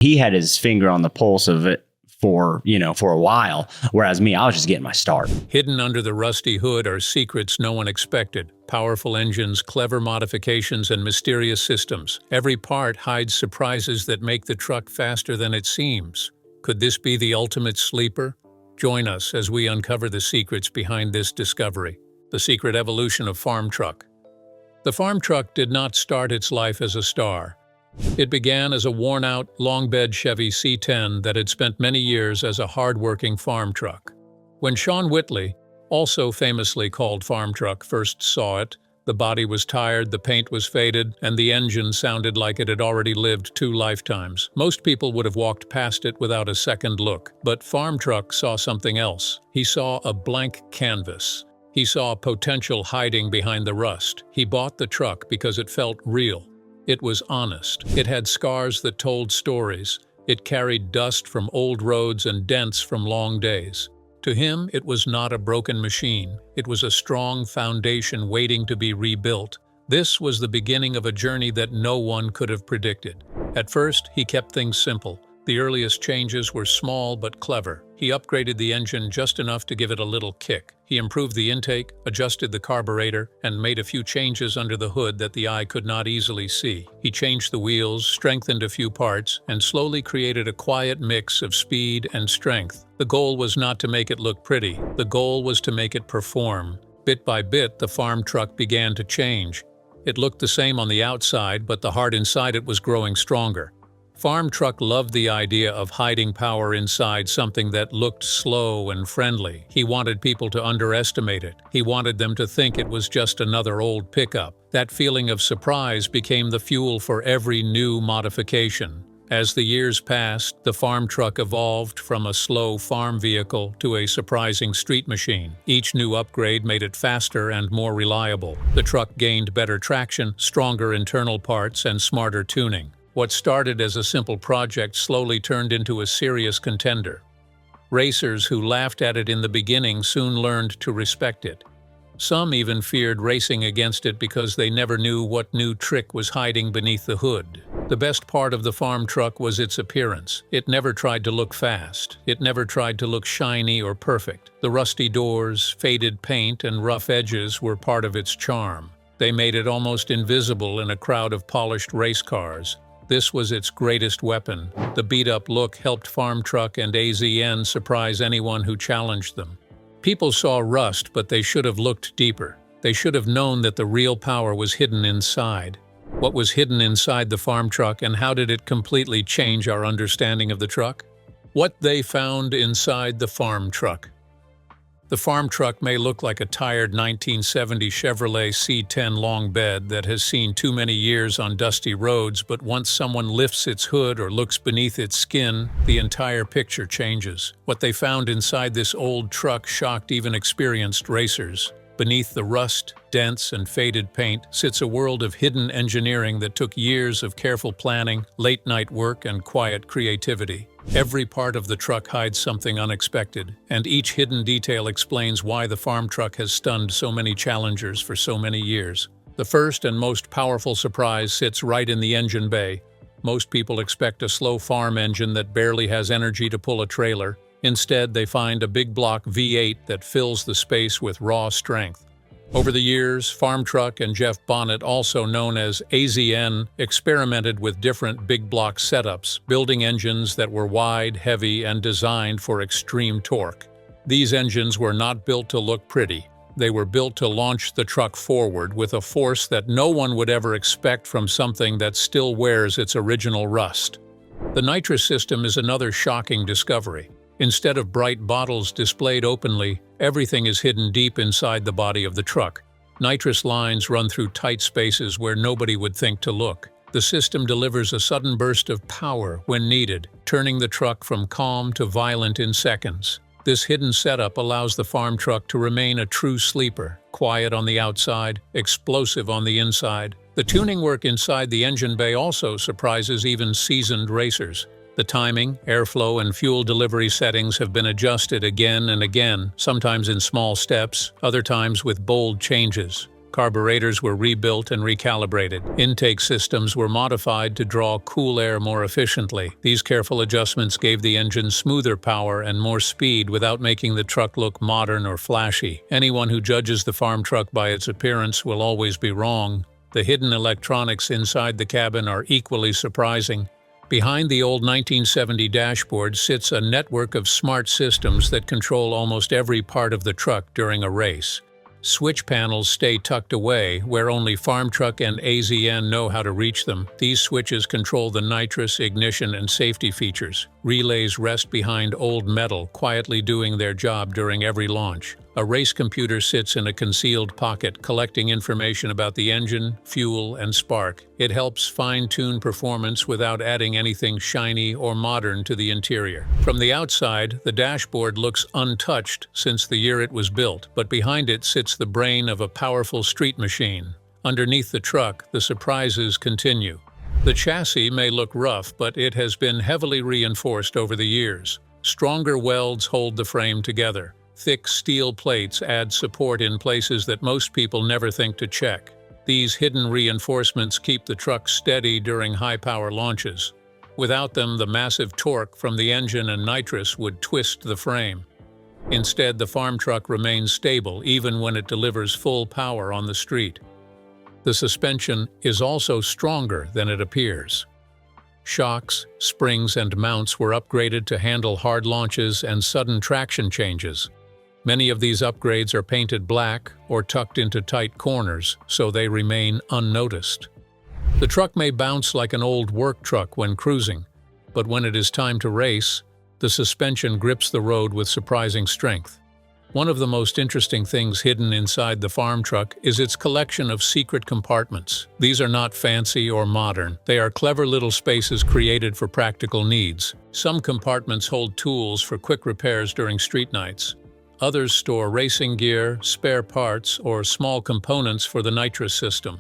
He had his finger on the pulse of it for a while, whereas me, I was just getting my start. Hidden under the rusty hood are secrets no one expected. Powerful engines, clever modifications, and mysterious systems. Every part hides surprises that make the truck faster than it seems. Could this be the ultimate sleeper? Join us as we uncover the secrets behind this discovery. The secret evolution of farm truck. The farm truck did not start its life as a star. It began as a worn-out, long-bed Chevy C10 that had spent many years as a hard-working farm truck. When Sean Whitley, also famously called Farm Truck, first saw it, the body was tired, the paint was faded, and the engine sounded like it had already lived 2 lifetimes. Most people would have walked past it without a second look, but Farm Truck saw something else. He saw a blank canvas. He saw potential hiding behind the rust. He bought the truck because it felt real. It was honest. It had scars that told stories. It carried dust from old roads and dents from long days. To him, it was not a broken machine. It was a strong foundation waiting to be rebuilt. This was the beginning of a journey that no one could have predicted. At first, he kept things simple. The earliest changes were small but clever. He upgraded the engine just enough to give it a little kick. He improved the intake, adjusted the carburetor, and made a few changes under the hood that the eye could not easily see. He changed the wheels, strengthened a few parts, and slowly created a quiet mix of speed and strength. The goal was not to make it look pretty. The goal was to make it perform. Bit by bit, the farm truck began to change. It looked the same on the outside, but the heart inside it was growing stronger. Farm Truck loved the idea of hiding power inside something that looked slow and friendly. He wanted people to underestimate it. He wanted them to think it was just another old pickup. That feeling of surprise became the fuel for every new modification. As the years passed, the farm truck evolved from a slow farm vehicle to a surprising street machine. Each new upgrade made it faster and more reliable. The truck gained better traction, stronger internal parts, and smarter tuning. What started as a simple project slowly turned into a serious contender. Racers who laughed at it in the beginning soon learned to respect it. Some even feared racing against it because they never knew what new trick was hiding beneath the hood. The best part of the farm truck was its appearance. It never tried to look fast. It never tried to look shiny or perfect. The rusty doors, faded paint, and rough edges were part of its charm. They made it almost invisible in a crowd of polished race cars. This was its greatest weapon. The beat-up look helped Farm Truck and AZN surprise anyone who challenged them. People saw rust, but they should have looked deeper. They should have known that the real power was hidden inside. What was hidden inside the farm truck, and how did it completely change our understanding of the truck? What they found inside the farm truck. The farm truck may look like a tired 1970 Chevrolet C10 long bed that has seen too many years on dusty roads, but once someone lifts its hood or looks beneath its skin, the entire picture changes. What they found inside this old truck shocked even experienced racers. Beneath the rust, dents, and faded paint sits a world of hidden engineering that took years of careful planning, late-night work, and quiet creativity. Every part of the truck hides something unexpected, and each hidden detail explains why the farm truck has stunned so many challengers for so many years. The first and most powerful surprise sits right in the engine bay. Most people expect a slow farm engine that barely has energy to pull a trailer. Instead, they find a big block V8 that fills the space with raw strength. Over the years, Farm Truck and Jeff Bonnet, also known as AZN, experimented with different big block setups, building engines that were wide, heavy, and designed for extreme torque. These engines were not built to look pretty. They were built to launch the truck forward with a force that no one would ever expect from something that still wears its original rust. The nitrous system is another shocking discovery. Instead of bright bottles displayed openly, everything is hidden deep inside the body of the truck. Nitrous lines run through tight spaces where nobody would think to look. The system delivers a sudden burst of power when needed, turning the truck from calm to violent in seconds. This hidden setup allows the farm truck to remain a true sleeper, quiet on the outside, explosive on the inside. The tuning work inside the engine bay also surprises even seasoned racers. The timing, airflow, and fuel delivery settings have been adjusted again and again, sometimes in small steps, other times with bold changes. Carburetors were rebuilt and recalibrated. Intake systems were modified to draw cool air more efficiently. These careful adjustments gave the engine smoother power and more speed without making the truck look modern or flashy. Anyone who judges the farm truck by its appearance will always be wrong. The hidden electronics inside the cabin are equally surprising. Behind the old 1970 dashboard sits a network of smart systems that control almost every part of the truck during a race. Switch panels stay tucked away, where only Farm Truck and AZN know how to reach them. These switches control the nitrous, ignition, and safety features. Relays rest behind old metal, quietly doing their job during every launch. A race computer sits in a concealed pocket, collecting information about the engine, fuel, and spark. It helps fine-tune performance without adding anything shiny or modern to the interior. From the outside, the dashboard looks untouched since the year it was built, but behind it sits the brain of a powerful street machine. Underneath the truck, the surprises continue. The chassis may look rough, but it has been heavily reinforced over the years. Stronger welds hold the frame together. Thick steel plates add support in places that most people never think to check. These hidden reinforcements keep the truck steady during high-power launches. Without them, the massive torque from the engine and nitrous would twist the frame. Instead, the farm truck remains stable even when it delivers full power on the street. The suspension is also stronger than it appears. Shocks, springs, and mounts were upgraded to handle hard launches and sudden traction changes. Many of these upgrades are painted black or tucked into tight corners, so they remain unnoticed. The truck may bounce like an old work truck when cruising, but when it is time to race, the suspension grips the road with surprising strength. One of the most interesting things hidden inside the farm truck is its collection of secret compartments. These are not fancy or modern. They are clever little spaces created for practical needs. Some compartments hold tools for quick repairs during street nights. Others store racing gear, spare parts, or small components for the nitrous system.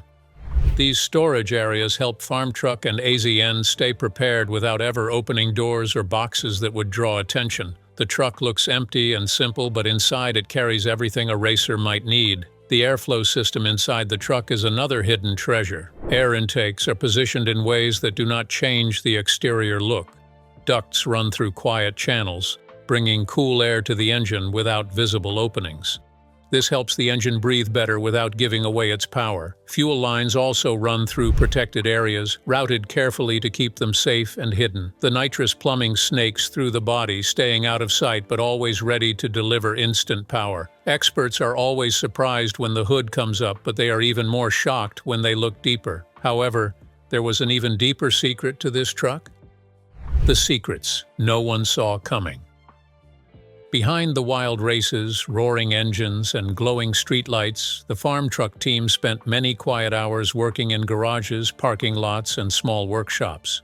These storage areas help Farm Truck and AZN stay prepared without ever opening doors or boxes that would draw attention. The truck looks empty and simple, but inside it carries everything a racer might need. The airflow system inside the truck is another hidden treasure. Air intakes are positioned in ways that do not change the exterior look. Ducts run through quiet channels, bringing cool air to the engine without visible openings. This helps the engine breathe better without giving away its power. Fuel lines also run through protected areas, routed carefully to keep them safe and hidden. The nitrous plumbing snakes through the body, staying out of sight but always ready to deliver instant power. Experts are always surprised when the hood comes up, but they are even more shocked when they look deeper. However, there was an even deeper secret to this truck. The secrets no one saw coming. Behind the wild races, roaring engines, and glowing streetlights, the farm truck team spent many quiet hours working in garages, parking lots, and small workshops.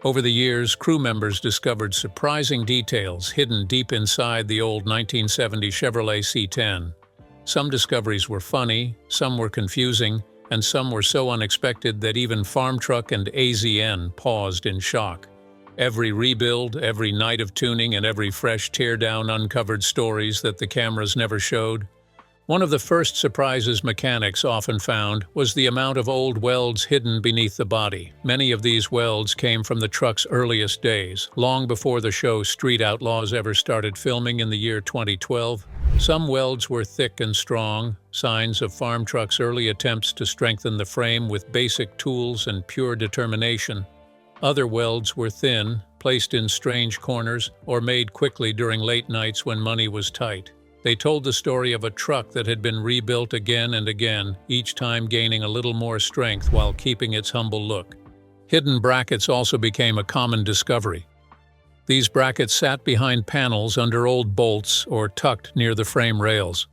Over the years, crew members discovered surprising details hidden deep inside the old 1970 Chevrolet C10. Some discoveries were funny, some were confusing, and some were so unexpected that even Farm Truck and AZN paused in shock. Every rebuild, every night of tuning, and every fresh teardown uncovered stories that the cameras never showed. One of the first surprises mechanics often found was the amount of old welds hidden beneath the body. Many of these welds came from the truck's earliest days, long before the show Street Outlaws ever started filming in the year 2012. Some welds were thick and strong, signs of Farm Truck's early attempts to strengthen the frame with basic tools and pure determination. Other welds were thin, placed in strange corners, or made quickly during late nights when money was tight. They told the story of a truck that had been rebuilt again and again, each time gaining a little more strength while keeping its humble look. Hidden brackets also became a common discovery. These brackets sat behind panels under old bolts or tucked near the frame rails.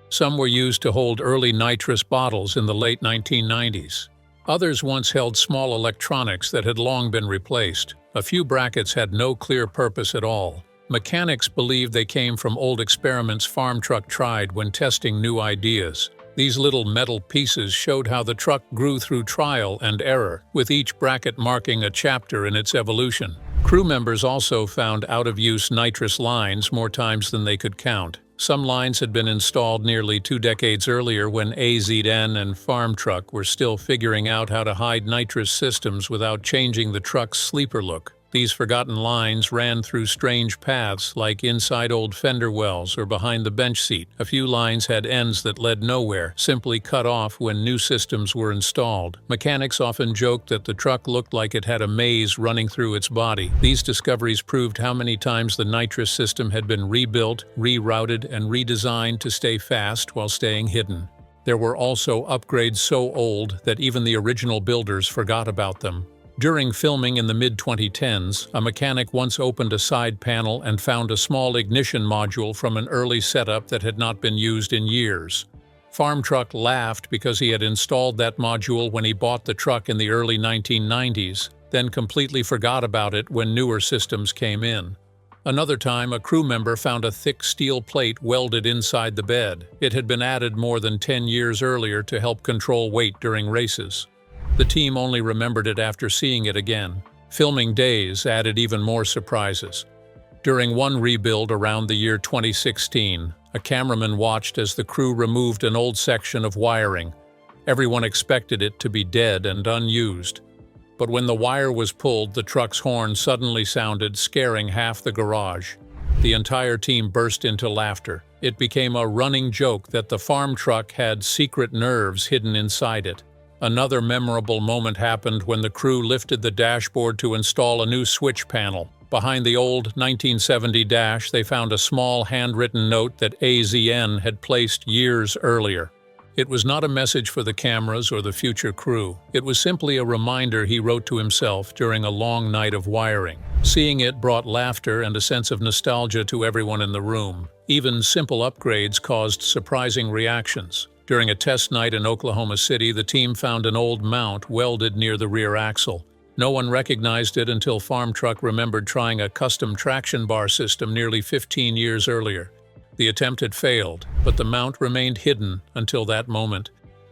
Some were used to hold early nitrous bottles in the late 1990s. Others once held small electronics that had long been replaced. A few brackets had no clear purpose at all. Mechanics believed they came from old experiments Farm Truck tried when testing new ideas. These little metal pieces showed how the truck grew through trial and error, with each bracket marking a chapter in its evolution. Crew members also found out-of-use nitrous lines more times than they could count. Some lines had been installed nearly 2 decades earlier when AZN and Farm Truck were still figuring out how to hide nitrous systems without changing the truck's sleeper look. These forgotten lines ran through strange paths like inside old fender wells or behind the bench seat. A few lines had ends that led nowhere, simply cut off when new systems were installed. Mechanics often joked that the truck looked like it had a maze running through its body. These discoveries proved how many times the nitrous system had been rebuilt, rerouted, and redesigned to stay fast while staying hidden. There were also upgrades so old that even the original builders forgot about them. During filming in the mid-2010s, a mechanic once opened a side panel and found a small ignition module from an early setup that had not been used in years. Farm Truck laughed because he had installed that module when he bought the truck in the early 1990s, then completely forgot about it when newer systems came in. Another time, a crew member found a thick steel plate welded inside the bed. It had been added more than 10 years earlier to help control weight during races. The team only remembered it after seeing it again. Filming days added even more surprises. During one rebuild around the year 2016, a cameraman watched as the crew removed an old section of wiring. Everyone expected it to be dead and unused. But when the wire was pulled, the truck's horn suddenly sounded, scaring half the garage. The entire team burst into laughter. It became a running joke that the farm truck had secret nerves hidden inside it. Another memorable moment happened when the crew lifted the dashboard to install a new switch panel. Behind the old 1970 dash, they found a small handwritten note that AZN had placed years earlier. It was not a message for the cameras or the future crew. It was simply a reminder he wrote to himself during a long night of wiring. Seeing it brought laughter and a sense of nostalgia to everyone in the room. Even simple upgrades caused surprising reactions. During a test night in Oklahoma City, the team found an old mount welded near the rear axle. No one recognized it until Farm Truck remembered trying a custom traction bar system nearly 15 years earlier. The attempt had failed, but the mount remained hidden until that moment.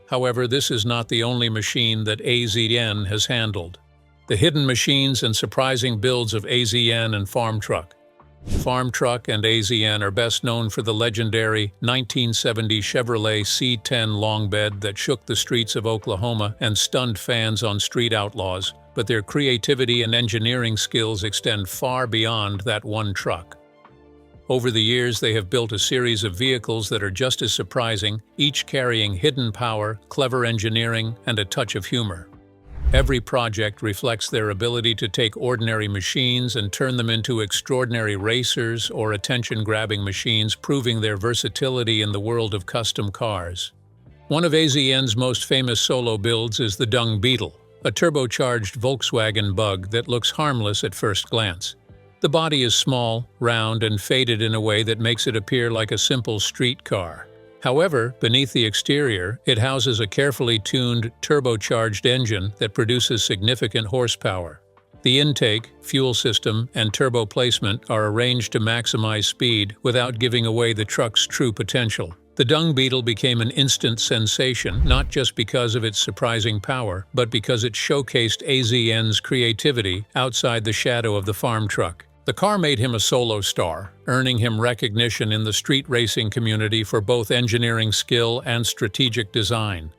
However, this is not the only machine that AZN has handled. The hidden machines and surprising builds of AZN and Farm Truck. Farm Truck and AZN are best known for the legendary 1970 Chevrolet C10 long bed that shook the streets of Oklahoma and stunned fans on Street Outlaws, but their creativity and engineering skills extend far beyond that one truck. Over the years, they have built a series of vehicles that are just as surprising, each carrying hidden power, clever engineering, and a touch of humor. Every project reflects their ability to take ordinary machines and turn them into extraordinary racers or attention-grabbing machines, proving their versatility in the world of custom cars. One of AZN's most famous solo builds is the Dung Beetle, a turbocharged Volkswagen Bug that looks harmless at first glance. The body is small, round, and faded in a way that makes it appear like a simple street car. However, beneath the exterior, it houses a carefully tuned, turbocharged engine that produces significant horsepower. The intake, fuel system, and turbo placement are arranged to maximize speed without giving away the truck's true potential. The Dung Beetle became an instant sensation, not just because of its surprising power, but because it showcased AZN's creativity outside the shadow of the farm truck. The car made him a solo star, earning him recognition in the street racing community for both engineering skill and strategic design.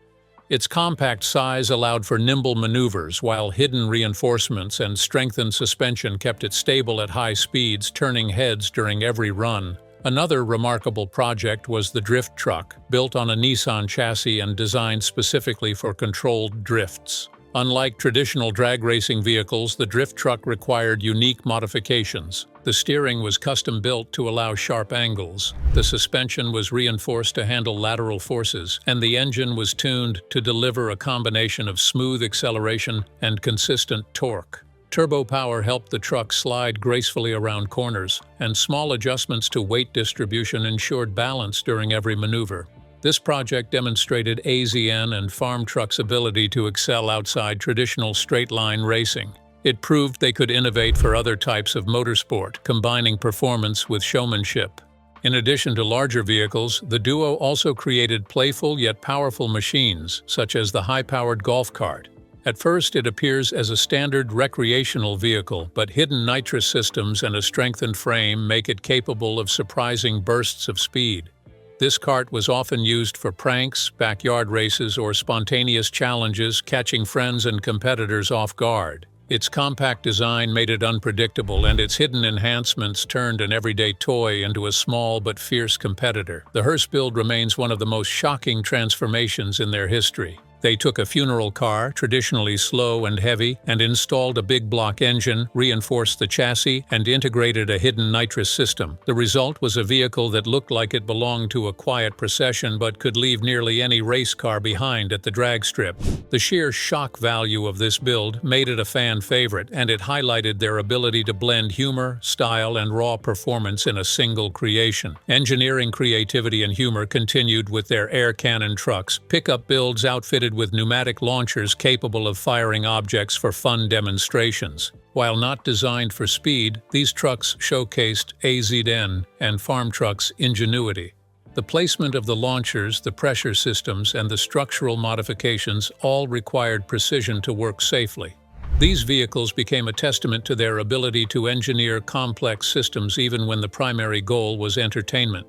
Its compact size allowed for nimble maneuvers, while hidden reinforcements and strengthened suspension kept it stable at high speeds, turning heads during every run. Another remarkable project was the drift truck, built on a Nissan chassis and designed specifically for controlled drifts. Unlike traditional drag racing vehicles, the drift truck required unique modifications. The steering was custom-built to allow sharp angles, the suspension was reinforced to handle lateral forces, and the engine was tuned to deliver a combination of smooth acceleration and consistent torque. Turbo power helped the truck slide gracefully around corners, and small adjustments to weight distribution ensured balance during every maneuver. This project demonstrated AZN and Farm Truck's ability to excel outside traditional straight-line racing. It proved they could innovate for other types of motorsport, combining performance with showmanship. In addition to larger vehicles, the duo also created playful yet powerful machines, such as the high-powered golf cart. At first, it appears as a standard recreational vehicle, but hidden nitrous systems and a strengthened frame make it capable of surprising bursts of speed. This kart was often used for pranks, backyard races, or spontaneous challenges, catching friends and competitors off guard. Its compact design made it unpredictable, and its hidden enhancements turned an everyday toy into a small but fierce competitor. The hearse build remains one of the most shocking transformations in their history. They took a funeral car, traditionally slow and heavy, and installed a big block engine, reinforced the chassis, and integrated a hidden nitrous system. The result was a vehicle that looked like it belonged to a quiet procession but could leave nearly any race car behind at the drag strip. The sheer shock value of this build made it a fan favorite, and it highlighted their ability to blend humor, style, and raw performance in a single creation. Engineering creativity and humor continued with their air cannon trucks, pickup builds outfitted with pneumatic launchers capable of firing objects for fun demonstrations. While not designed for speed, these trucks showcased AZN and farm trucks' ingenuity. The placement of the launchers, the pressure systems, and the structural modifications all required precision to work safely. These vehicles became a testament to their ability to engineer complex systems even when the primary goal was entertainment.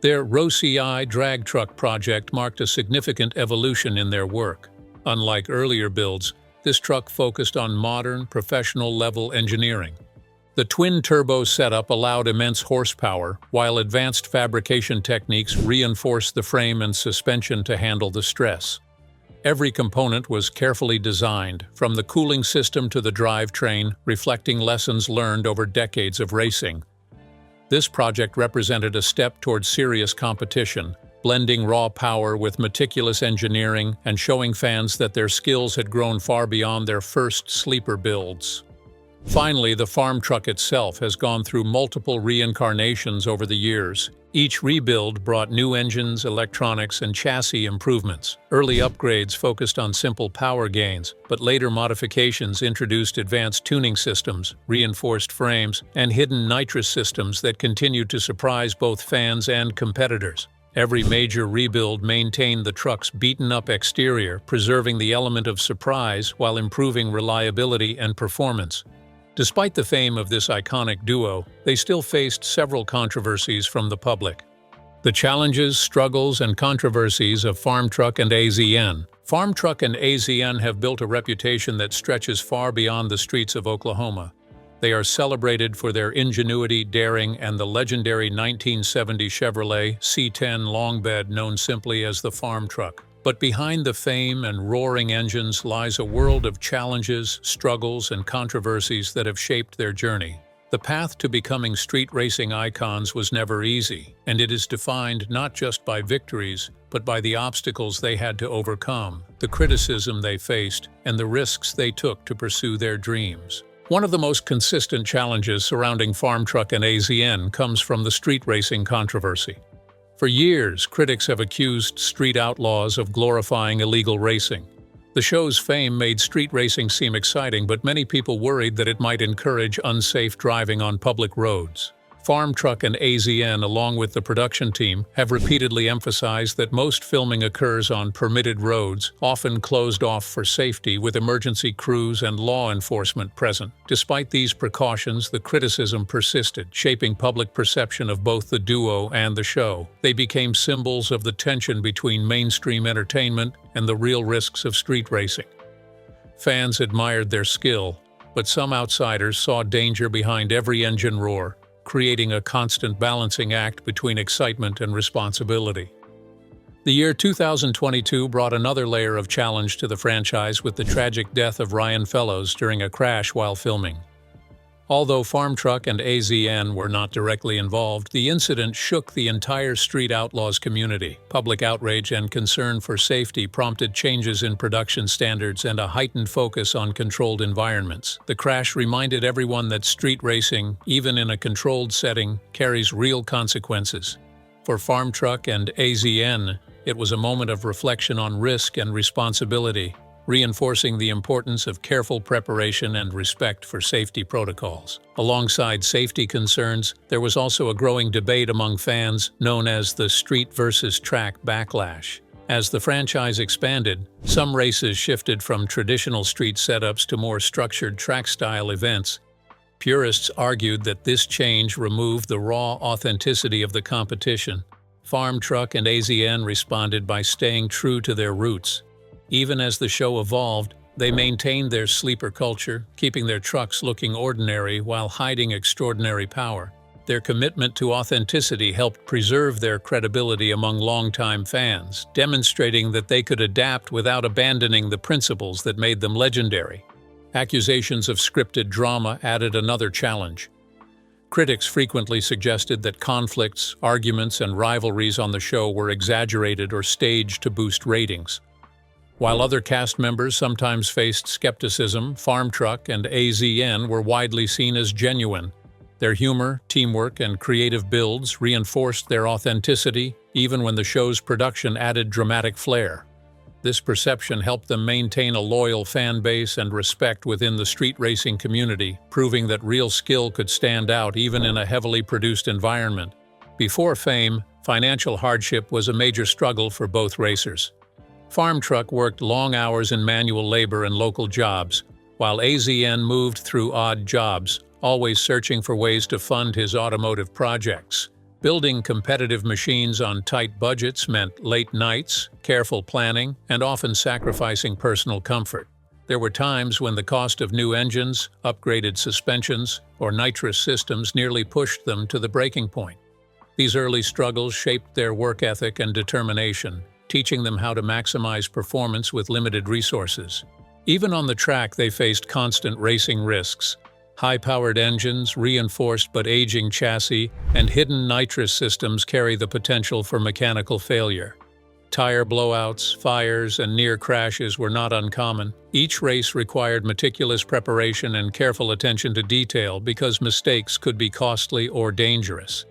Their ROCI drag truck project marked a significant evolution in their work. Unlike earlier builds, this truck focused on modern, professional-level engineering. The twin-turbo setup allowed immense horsepower, while advanced fabrication techniques reinforced the frame and suspension to handle the stress. Every component was carefully designed, from the cooling system to the drivetrain, reflecting lessons learned over decades of racing. This project represented a step towards serious competition, blending raw power with meticulous engineering and showing fans that their skills had grown far beyond their first sleeper builds. Finally, the farm truck itself has gone through multiple reincarnations over the years. Each rebuild brought new engines, electronics, and chassis improvements. Early upgrades focused on simple power gains, but later modifications introduced advanced tuning systems, reinforced frames, and hidden nitrous systems that continued to surprise both fans and competitors. Every major rebuild maintained the truck's beaten-up exterior, preserving the element of surprise while improving reliability and performance. Despite the fame of this iconic duo, they still faced several controversies from the public. The challenges, struggles, and controversies of Farm Truck and AZN. Farm Truck and AZN have built a reputation that stretches far beyond the streets of Oklahoma. They are celebrated for their ingenuity, daring, and the legendary 1970 Chevrolet C10 long bed known simply as the Farm Truck. But behind the fame and roaring engines lies a world of challenges, struggles, and controversies that have shaped their journey. The path to becoming street racing icons was never easy, and it is defined not just by victories, but by the obstacles they had to overcome, the criticism they faced, and the risks they took to pursue their dreams. One of the most consistent challenges surrounding Farm Truck and AZN comes from the street racing controversy. For years, critics have accused street outlaws of glorifying illegal racing. The show's fame made street racing seem exciting, but many people worried that it might encourage unsafe driving on public roads. Farm Truck and AZN, along with the production team, have repeatedly emphasized that most filming occurs on permitted roads, often closed off for safety with emergency crews and law enforcement present. Despite these precautions, the criticism persisted, shaping public perception of both the duo and the show. They became symbols of the tension between mainstream entertainment and the real risks of street racing. Fans admired their skill, but some outsiders saw danger behind every engine roar, creating a constant balancing act between excitement and responsibility. The year 2022 brought another layer of challenge to the franchise with the tragic death of Ryan Fellows during a crash while filming. Although Farm Truck and AZN were not directly involved, the incident shook the entire Street Outlaws community. Public outrage and concern for safety prompted changes in production standards and a heightened focus on controlled environments. The crash reminded everyone that street racing, even in a controlled setting, carries real consequences. For Farm Truck and AZN, it was a moment of reflection on risk and responsibility, reinforcing the importance of careful preparation and respect for safety protocols. Alongside safety concerns, there was also a growing debate among fans known as the street versus track backlash. As the franchise expanded, some races shifted from traditional street setups to more structured track-style events. Purists argued that this change removed the raw authenticity of the competition. Farm Truck and AZN responded by staying true to their roots. Even as the show evolved, they maintained their sleeper culture, keeping their trucks looking ordinary while hiding extraordinary power. Their commitment to authenticity helped preserve their credibility among longtime fans, demonstrating that they could adapt without abandoning the principles that made them legendary. Accusations of scripted drama added another challenge. Critics frequently suggested that conflicts, arguments, and rivalries on the show were exaggerated or staged to boost ratings. While other cast members sometimes faced skepticism, Farm Truck and AZN were widely seen as genuine. Their humor, teamwork, and creative builds reinforced their authenticity, even when the show's production added dramatic flair. This perception helped them maintain a loyal fan base and respect within the street racing community, proving that real skill could stand out even in a heavily produced environment. Before fame, financial hardship was a major struggle for both racers. Farm Truck worked long hours in manual labor and local jobs, while AZN moved through odd jobs, always searching for ways to fund his automotive projects. Building competitive machines on tight budgets meant late nights, careful planning, and often sacrificing personal comfort. There were times when the cost of new engines, upgraded suspensions, or nitrous systems nearly pushed them to the breaking point. These early struggles shaped their work ethic and determination, teaching them how to maximize performance with limited resources. Even on the track, they faced constant racing risks. High-powered engines, reinforced but aging chassis, and hidden nitrous systems carry the potential for mechanical failure. Tire blowouts, fires, and near crashes were not uncommon. Each race required meticulous preparation and careful attention to detail because mistakes could be costly or dangerous.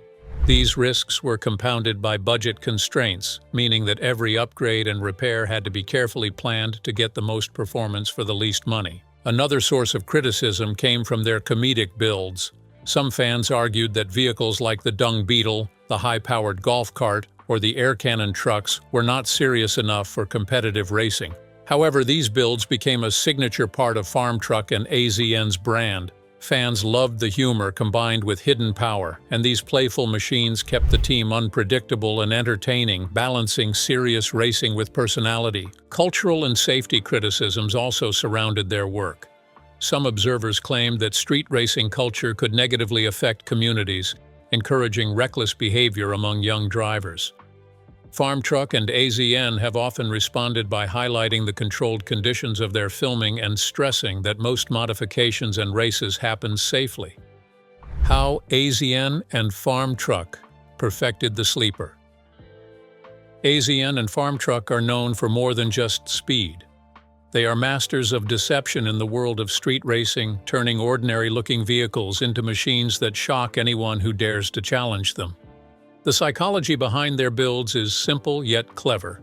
These risks were compounded by budget constraints, meaning that every upgrade and repair had to be carefully planned to get the most performance for the least money. Another source of criticism came from their comedic builds. Some fans argued that vehicles like the Dung Beetle, the high-powered golf cart, or the air cannon trucks were not serious enough for competitive racing. However, these builds became a signature part of Farm Truck and AZN's brand. Fans loved the humor combined with hidden power, and these playful machines kept the team unpredictable and entertaining, balancing serious racing with personality. Cultural and safety criticisms also surrounded their work. Some observers claimed that street racing culture could negatively affect communities, encouraging reckless behavior among young drivers. Farm Truck and AZN have often responded by highlighting the controlled conditions of their filming and stressing that most modifications and races happen safely. How AZN and Farm Truck perfected the sleeper. AZN and Farm Truck are known for more than just speed. They are masters of deception in the world of street racing, turning ordinary-looking vehicles into machines that shock anyone who dares to challenge them. The psychology behind their builds is simple yet clever.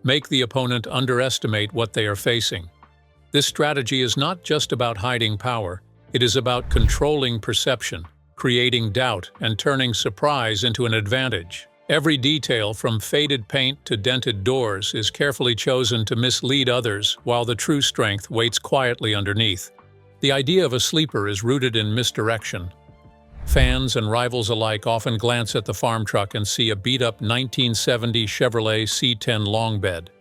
Make the opponent underestimate what they are facing. This strategy is not just about hiding power, it is about controlling perception, creating doubt, and turning surprise into an advantage. Every detail, from faded paint to dented doors, is carefully chosen to mislead others, while the true strength waits quietly underneath. The idea of a sleeper is rooted in misdirection. Fans and rivals alike often glance at the Farm Truck and see a beat-up 1970 Chevrolet C10 long bed.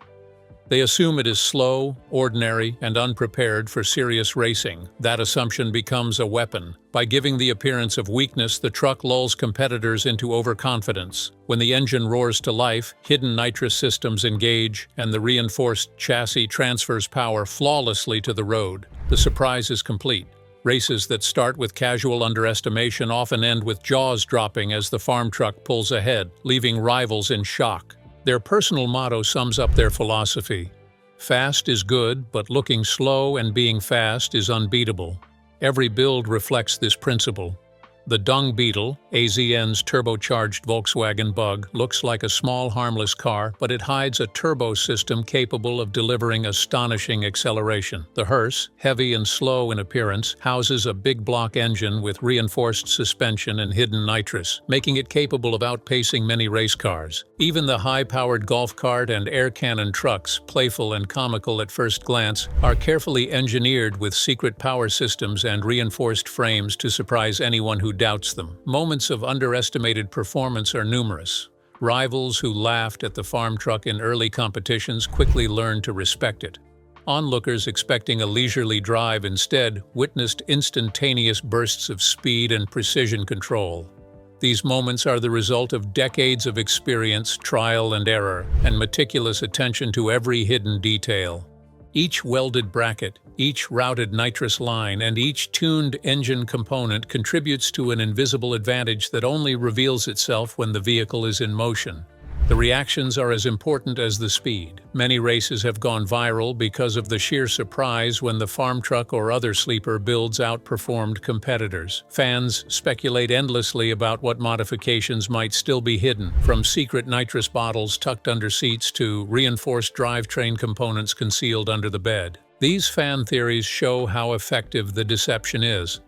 They assume it is slow, ordinary, and unprepared for serious racing. That assumption becomes a weapon. By giving the appearance of weakness, the truck lulls competitors into overconfidence. When the engine roars to life, hidden nitrous systems engage, and the reinforced chassis transfers power flawlessly to the road. The surprise is complete. Races that start with casual underestimation often end with jaws dropping as the Farm Truck pulls ahead, leaving rivals in shock. Their personal motto sums up their philosophy. Fast is good, but looking slow and being fast is unbeatable. Every build reflects this principle. The Dung Beetle, AZN's turbocharged Volkswagen Bug, looks like a small harmless car, but it hides a turbo system capable of delivering astonishing acceleration. The hearse, heavy and slow in appearance, houses a big block engine with reinforced suspension and hidden nitrous, making it capable of outpacing many race cars. Even the high-powered golf cart and air cannon trucks, playful and comical at first glance, are carefully engineered with secret power systems and reinforced frames to surprise anyone who doubts them. Moments of underestimated performance are numerous. Rivals who laughed at the farm truck in early competitions quickly learned to respect it. Onlookers expecting a leisurely drive instead witnessed instantaneous bursts of speed and precision control. These moments are the result of decades of experience, trial and error, and meticulous attention to every hidden detail. Each welded bracket, each routed nitrous line, and each tuned engine component contributes to an invisible advantage that only reveals itself when the vehicle is in motion. The reactions are as important as the speed. Many races have gone viral because of the sheer surprise when the farm truck or other sleeper builds outperformed competitors. Fans speculate endlessly about what modifications might still be hidden, from secret nitrous bottles tucked under seats to reinforced drivetrain components concealed under the bed. These fan theories show how effective the deception is.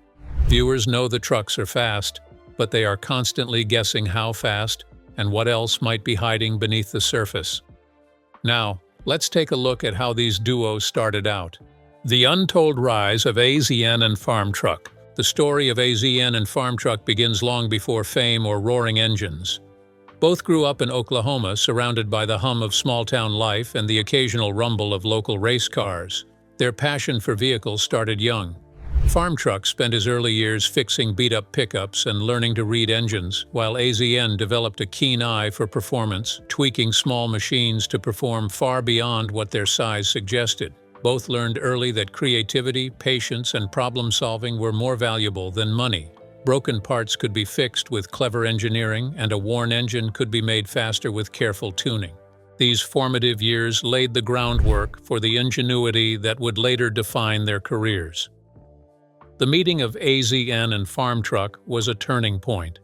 Viewers know the trucks are fast, but they are constantly guessing how fast and what else might be hiding beneath the surface. Now, let's take a look at how these duos started out. The untold rise of AZN and farm truck. The story of AZN and farm truck begins long before fame or roaring engines. Both grew up in Oklahoma, surrounded by the hum of small-town life and the occasional rumble of local race cars. Their passion for vehicles started young. Farm truck spent his early years fixing beat-up pickups and learning to read engines, while AZN developed a keen eye for performance, tweaking small machines to perform far beyond what their size suggested. Both learned early that creativity, patience, and problem-solving were more valuable than money. Broken parts could be fixed with clever engineering, and a worn engine could be made faster with careful tuning. These formative years laid the groundwork for the ingenuity that would later define their careers. The meeting of AZN and farm truck was a turning point.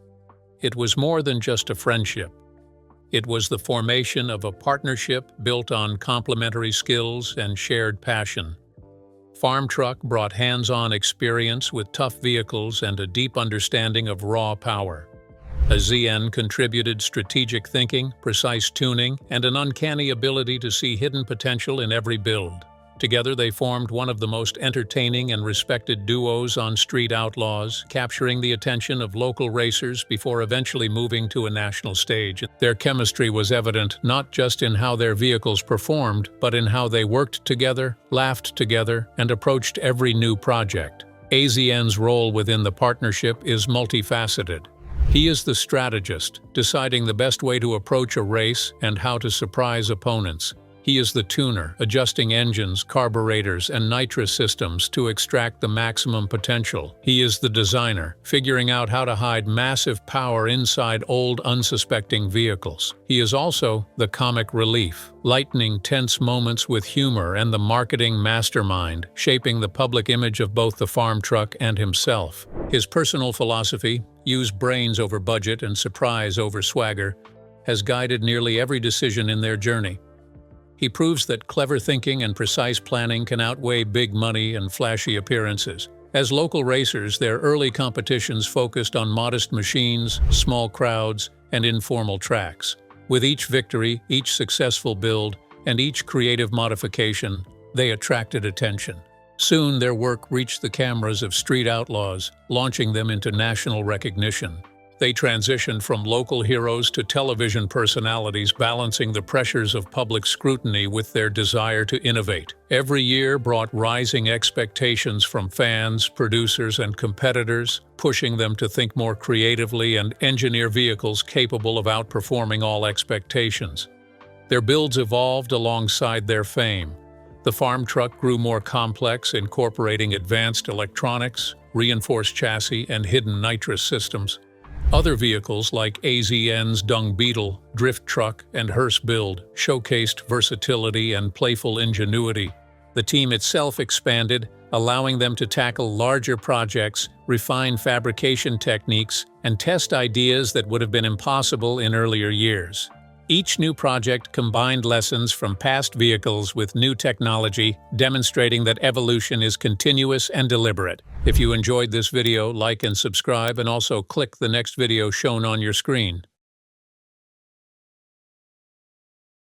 It was more than just a friendship. It was the formation of a partnership built on complementary skills and shared passion. Farm truck brought hands-on experience with tough vehicles and a deep understanding of raw power. AZN contributed strategic thinking, precise tuning, and an uncanny ability to see hidden potential in every build. Together they formed one of the most entertaining and respected duos on Street Outlaws, capturing the attention of local racers before eventually moving to a national stage. Their chemistry was evident not just in how their vehicles performed, but in how they worked together, laughed together, and approached every new project. AZN's role within the partnership is multifaceted. He is the strategist, deciding the best way to approach a race and how to surprise opponents. He is the tuner, adjusting engines, carburetors, and nitrous systems to extract the maximum potential. He is the designer, figuring out how to hide massive power inside old, unsuspecting vehicles. He is also the comic relief, lightening tense moments with humor, and the marketing mastermind, shaping the public image of both the farm truck and himself. His personal philosophy, use brains over budget and surprise over swagger, has guided nearly every decision in their journey. He proves that clever thinking and precise planning can outweigh big money and flashy appearances. As local racers, their early competitions focused on modest machines, small crowds, and informal tracks. With each victory, each successful build, and each creative modification, they attracted attention. Soon their work reached the cameras of Street Outlaws, launching them into national recognition. They transitioned from local heroes to television personalities, balancing the pressures of public scrutiny with their desire to innovate. Every year brought rising expectations from fans, producers, and competitors, pushing them to think more creatively and engineer vehicles capable of outperforming all expectations. Their builds evolved alongside their fame. The farm truck grew more complex, incorporating advanced electronics, reinforced chassis, and hidden nitrous systems. Other vehicles like AZN's Dung Beetle, drift truck, and hearse build showcased versatility and playful ingenuity. The team itself expanded, allowing them to tackle larger projects, refine fabrication techniques, and test ideas that would have been impossible in earlier years. Each new project combined lessons from past vehicles with new technology, demonstrating that evolution is continuous and deliberate. If you enjoyed this video, like and subscribe, and also click the next video shown on your screen.